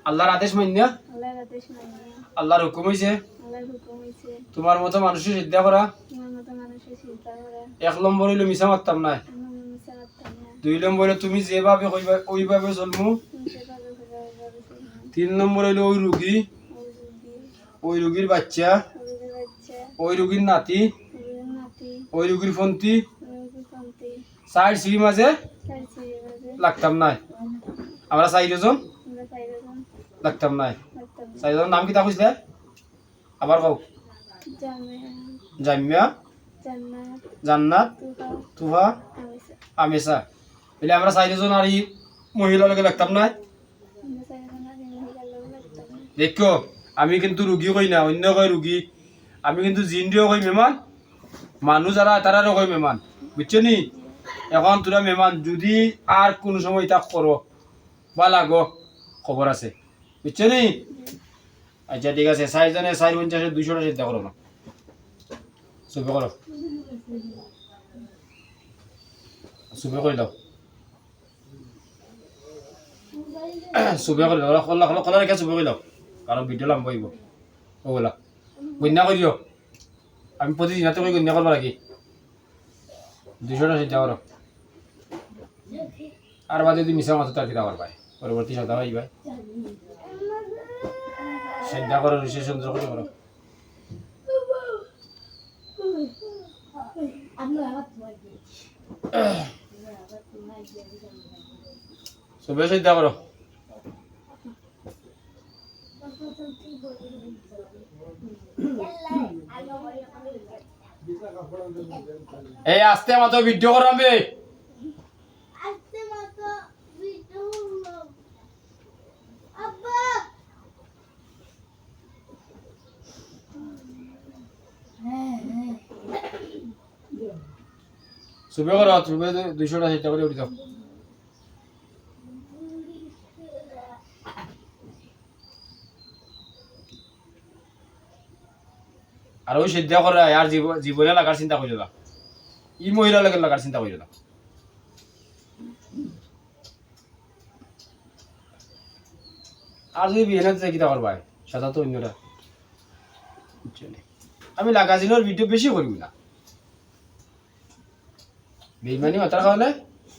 আল্লাহর আদেশ মানিয়া আল্লাহর আদেশ মানিয়া আল্লাহর হুকুম হইছে আল্লাহর হুকুম হইছে তোমার মতো মানুষের সিদ্ধা করা। তোমার মতো মানুষের চিন্তা করা। 1 নম্বর হইলো মিছা মারতাম না। আমি মিছা মারতাম না। 2 নম্বর হইলো তুমি যেভাবে কইবা ওইভাবে চলমু। তুমি যেভাবে কইবা ওইভাবে চলবো। 3 নম্বর হইলো ওই রোগী, ওই রুগী, ওই রোগীর বাচ্চা, ওই রুগীর বাচ্চা, ওই রোগীর নাতি, ওই রুগীর নাতি, ওই রোগীর ফন্তি ওই রুগীর সন্তান। 4 সিঁড়ি মাঝে চার ছিঁড়ে বাজে। লাগতাম না। আমরা 4 জন আমরা চাইরজন লাগতাম না। লাগতাম না। 4 জনের নাম কি তা কইছিলে? আবার কও। জামিয়া, জামিয়া, জান্নাত, জান্নাত, তুহা, তুহা, আমিসা। আমেসা। বলে আমরা 4 জন আর এই মহিলা লগে লাগতাম না। আমরা চাইরজন আর এই মহিলার লগে লাগতাম না। দেখো আমি কিন্তু রুগী কই না, অন্য কই রুগী। আমি কিন্তু জিন্দিও কই মেহমান, মানুষ যারা তারারও কই মেহমান, বুঝছো নি? এখন তোরা মেহমান যদি আর কোন সময় তা করো বা লাগো খবর আছে, বুঝছো নি? আচ্ছা ঠিক আছে, 4 জনে 450 200টা চিন্তা করো না, সুবে করো, সুবে করে দাও, সুবে করে দাও, খোলা খোলা খোলা রেখে সুবে করে দাও, কারণ ভিডিও লাম্ব হইব। ওগুলা গণ্যা করিও, আমি প্রতিদিন হাতে করে গণ্যা করবো নাকি? 200টা চিন্তা করো, আর বাদে যদি মিশা মাথা তার কিনা পারবাই পরবর্তী সপ্তাহ ভাই ভাই চিন্তা করো, ঋষি সুন্দর করে করো। সবে চিন্তা করো। এই আস্তে মতো ভিডিও করাবে। সুবে করো, সুবে 200টা চিন্তা করে উঠি যাও। আর ওই সিদ্ধা করে আর জীবনে লাগার চিন্তা করিল না, ই মহিলা লাগে লাগার চিন্তা করিল না। আর যদি বিয়ে কিতা করবা সাদা তো অন্যরা, আমি লাগাজিনোর ভিডিও বেশি করিব না, বেইমানি মাথার খাওয়ালে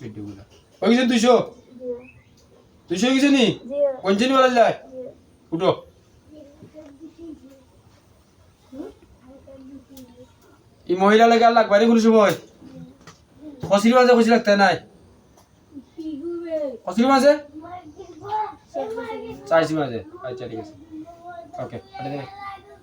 ভিডিও গুলা ওই গেছে 200 গেছে নি কঞ্চনি বলা যায়। উঠো এই মহিলা লাগে আর লাগবানি কোনো সময় খসির মাঝে খুশি লাগতে নাই, খসির মাঝে 4 মাঝে। আচ্ছা ঠিক আছে, ওকে।